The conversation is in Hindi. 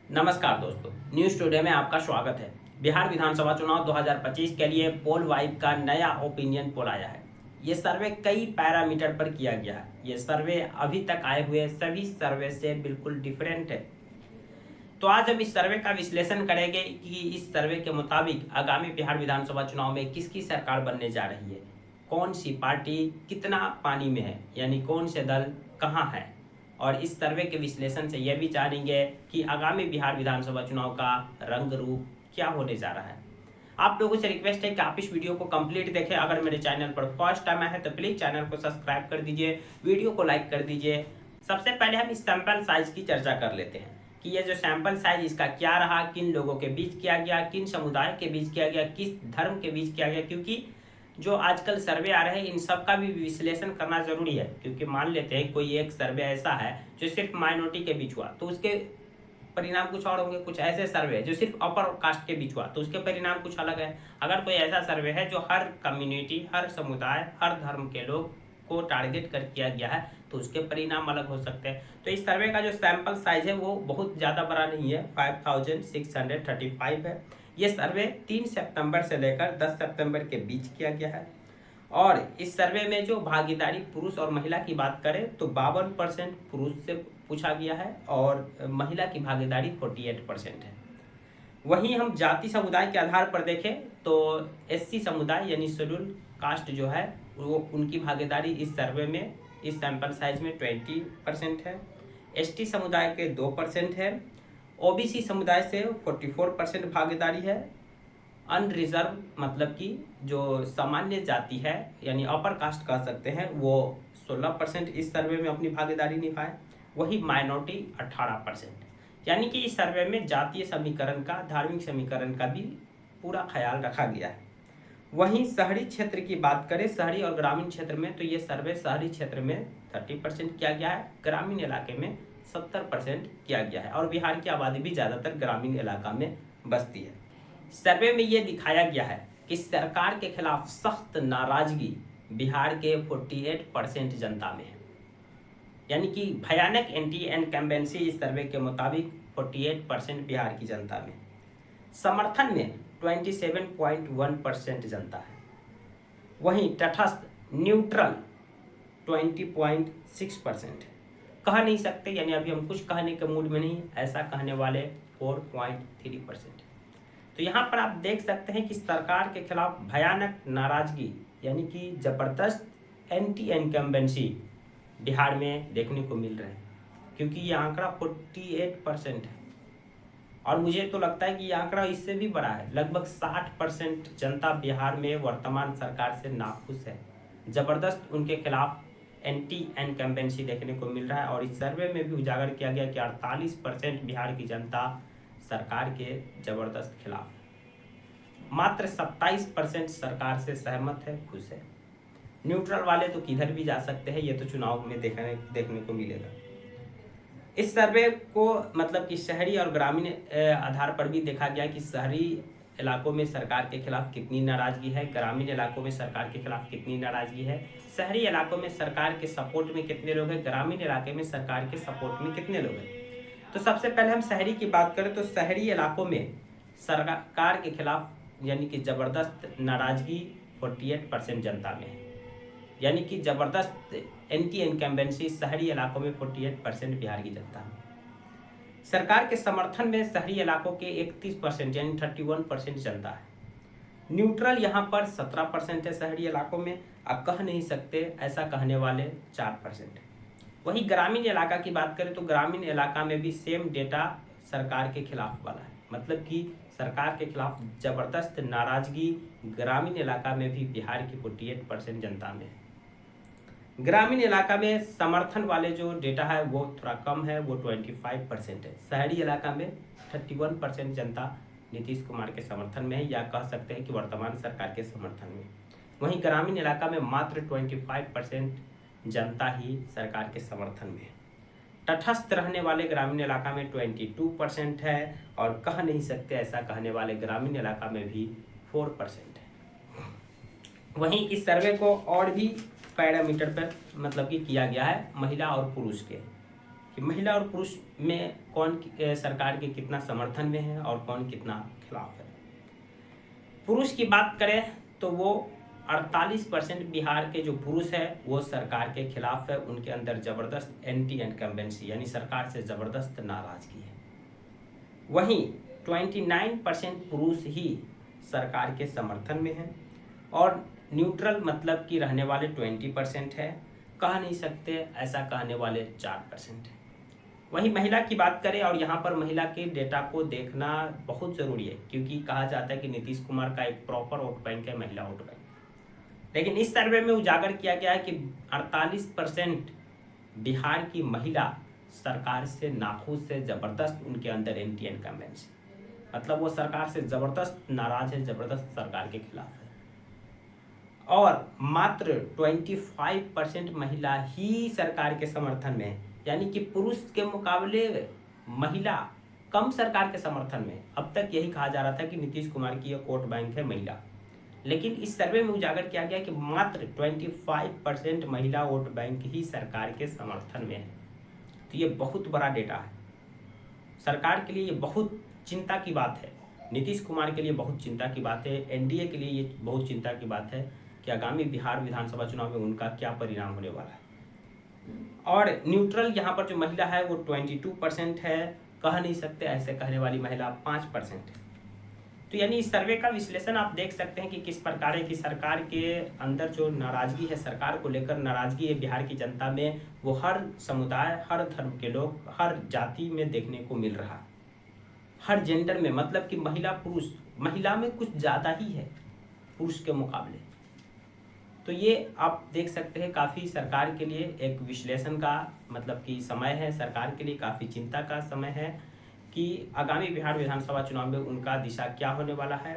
नमस्कार दोस्तों, न्यूज़ टुडे में आपका स्वागत है। बिहार विधानसभा चुनाव 2025 के लिए पोल वाइब का नया ओपिनियन पोल आया है। ये सर्वे कई पैरामीटर पर किया गया है। ये सर्वे अभी तक आए हुए सभी सर्वे से बिल्कुल डिफरेंट है। तो आज हम इस सर्वे का विश्लेषण करेंगे कि इस सर्वे के मुताबिक आगामी बिहार विधानसभा चुनाव में किसकी सरकार बनने जा रही है, कौन सी पार्टी कितना पानी में है, यानी कौन से दल कहाँ है। और इस सर्वे के विश्लेषण से यह भी जानेंगे कि आगामी बिहार विधानसभा चुनाव का रंग रूप क्या होने जा रहा है। आप लोगों से रिक्वेस्ट है कि आप इस वीडियो को कंप्लीट देखें। अगर मेरे चैनल पर फर्स्ट टाइम आए हैं तो प्लीज चैनल को सब्सक्राइब कर दीजिए, वीडियो को लाइक कर दीजिए। सबसे पहले हम इस सैंपल साइज की चर्चा कर लेते हैं कि ये जो सैंपल साइज इसका क्या रहा, किन लोगों के बीच किया गया, किन समुदाय के बीच किया गया, किस धर्म के बीच किया गया। क्योंकि जो आजकल सर्वे आ रहे हैं इन सब का भी विश्लेषण करना जरूरी है। क्योंकि मान लेते हैं कोई एक सर्वे ऐसा है जो सिर्फ माइनॉरिटी के बीच हुआ तो उसके परिणाम कुछ और होंगे। कुछ ऐसे सर्वे है जो सिर्फ अपर कास्ट के बीच हुआ तो उसके परिणाम कुछ अलग है। अगर कोई ऐसा सर्वे है जो हर कम्युनिटी, हर समुदाय, हर धर्म के लोग को टारगेट कर किया गया है तो उसके परिणाम अलग हो सकते हैं। तो इस सर्वे का जो सैंपल साइज है वो बहुत ज़्यादा बड़ा नहीं है, 5635 है। ये सर्वे 3 सितंबर से लेकर 10 सितंबर के बीच किया गया है। और इस सर्वे में जो भागीदारी पुरुष और महिला की बात करें तो 52% पुरुष से पूछा गया है और महिला की भागीदारी 48% है। वहीं हम जाति समुदाय के आधार पर देखें तो एससी समुदाय यानी शेड्यूल कास्ट जो है वो उनकी भागीदारी इस सर्वे में, इस सैंपल साइज में 20% है। एसटी समुदाय के 2% है। ओबीसी समुदाय से 44% भागीदारी है। अनरिजर्व मतलब कि जो सामान्य जाति है यानी अपर कास्ट कह सकते हैं वो 16% इस सर्वे में अपनी भागीदारी निभाए। वही माइनॉरिटी 18%। यानी कि इस सर्वे में जातीय समीकरण का, धार्मिक समीकरण का भी पूरा ख्याल रखा गया है। वहीं शहरी क्षेत्र की बात करें, शहरी और ग्रामीण क्षेत्र में, तो ये सर्वे शहरी क्षेत्र में 30% किया गया है, ग्रामीण इलाके में 70% किया गया है। और बिहार की आबादी भी ज़्यादातर ग्रामीण इलाका में बसती है। सर्वे में ये दिखाया गया है कि सरकार के खिलाफ सख्त नाराजगी बिहार के 48% जनता में है। यानी कि भयानक एंटी इनकम्बेंसी इस सर्वे के मुताबिक 48% बिहार की जनता में, समर्थन में 27.1% जनता है। वहीं तटस्थ न्यूट्रल 20.6% है। कह नहीं सकते यानी अभी हम कुछ कहने के मूड में नहीं, ऐसा कहने वाले 4.3%। तो यहाँ पर आप देख सकते हैं कि सरकार के खिलाफ भयानक नाराजगी यानी कि जबरदस्त एंटी इनकम्बेंसी बिहार में देखने को मिल रहा है। क्योंकि ये आंकड़ा 48% है और मुझे तो लगता है कि ये आंकड़ा इससे भी बड़ा है। लगभग 60% जनता बिहार में वर्तमान सरकार से नाखुश है। जबरदस्त उनके खिलाफ एंटी इनकम्बेंसी देखने को मिल रहा है। और इस सर्वे में भी उजागर किया गया कि 48% बिहार की जनता सरकार के जबरदस्त खिलाफ है। मात्र 27% सरकार से सहमत है, खुश है। न्यूट्रल वाले तो किधर भी जा सकते हैं, ये तो चुनाव में देखने को मिलेगा। इस सर्वे को मतलब कि शहरी और ग्रामीण आधार पर भी देखा गया कि शहरी इलाकों में सरकार के खिलाफ कितनी नाराजगी है, ग्रामीण इलाकों में सरकार के खिलाफ कितनी नाराजगी है, शहरी इलाकों में सरकार के सपोर्ट में कितने लोग हैं, ग्रामीण इलाके में सरकार के सपोर्ट में कितने लोग हैं। तो सबसे पहले हम शहरी की बात करें तो शहरी इलाकों में सरकार के खिलाफ यानी कि जबरदस्त नाराजगी 48% जनता में है। यानी कि जबरदस्त एंटी इनकम्बेंसी शहरी इलाकों में 48% बिहार की जनता में। सरकार के समर्थन में शहरी इलाकों के 31% यानी 31% जनता है। न्यूट्रल यहाँ पर 17% है शहरी इलाकों में, आप कह नहीं सकते ऐसा कहने वाले 4% है। वही ग्रामीण इलाका की बात करें तो ग्रामीण इलाका में भी सेम डेटा सरकार के खिलाफ वाला है। मतलब कि सरकार के खिलाफ जबरदस्त नाराजगी ग्रामीण इलाका में भी बिहार की 48% जनता में है। ग्रामीण इलाका में समर्थन वाले जो डेटा है वो थोड़ा कम है, वो 25% है। शहरी इलाका में 31% जनता नीतीश कुमार के समर्थन में है, या कह सकते हैं कि वर्तमान सरकार के समर्थन में। वहीं ग्रामीण इलाका में मात्र 25% जनता ही सरकार के समर्थन में है। तटस्थ रहने वाले ग्रामीण इलाका में 22% है और कह नहीं सकते ऐसा कहने वाले ग्रामीण इलाका में भी 4% है। वहीं इस सर्वे को और भी पैरामीटर पर मतलब कि किया गया है महिला और पुरुष के, कि महिला और पुरुष में कौन सरकार के कितना समर्थन में है और कौन कितना खिलाफ है। पुरुष की बात करें तो वो 48% बिहार के जो पुरुष है वो सरकार के खिलाफ है, उनके अंदर जबरदस्त एंटी इनकम्बेंसी यानी सरकार से जबरदस्त नाराजगी है। वहीं 29% पुरुष ही सरकार के समर्थन में है और न्यूट्रल मतलब कि रहने वाले 20% है, कह नहीं सकते ऐसा कहने वाले 4% है। वहीं महिला की बात करें और यहाँ पर महिला के डेटा को देखना बहुत ज़रूरी है, क्योंकि कहा जाता है कि नीतीश कुमार का एक प्रॉपर वोट बैंक है महिला वोट बैंक, लेकिन इस सर्वे में उजागर किया गया है कि 48% बिहार की महिला सरकार से नाखुश से जबरदस्त, उनके अंदर एंटी इनकम्बेंसी मतलब वो सरकार से जबरदस्त नाराज है, जबरदस्त सरकार के खिलाफ है। और मात्र 25% महिला ही सरकार के समर्थन में है, यानी कि पुरुष के मुकाबले महिला कम सरकार के समर्थन में। अब तक यही कहा जा रहा था कि नीतीश कुमार की एक वोट बैंक है महिला, लेकिन इस सर्वे में उजागर किया गया कि मात्र 25% महिला वोट बैंक ही सरकार के समर्थन में है। तो ये बहुत बड़ा डेटा है, सरकार के लिए ये बहुत चिंता की बात है, नीतीश कुमार के लिए बहुत चिंता की बात है, एनडीए के लिए ये बहुत चिंता की बात है कि आगामी बिहार विधानसभा चुनाव में उनका क्या परिणाम होने वाला है। और न्यूट्रल यहाँ पर जो महिला है वो 22% है, कह नहीं सकते ऐसे कहने वाली महिला 5% है। तो यानी इस सर्वे का विश्लेषण आप देख सकते हैं कि किस प्रकार है कि सरकार के अंदर जो नाराजगी है, सरकार को लेकर नाराजगी है बिहार की जनता में, वो हर समुदाय, हर धर्म के लोग, हर जाति में देखने को मिल रहा है, हर जेंडर में, मतलब कि महिला पुरुष, महिला में कुछ ज़्यादा ही है पुरुष के मुकाबले। तो ये आप देख सकते हैं काफ़ी सरकार के लिए एक विश्लेषण का मतलब कि समय है, सरकार के लिए काफ़ी चिंता का समय है कि आगामी बिहार विधानसभा चुनाव में उनका दिशा क्या होने वाला है।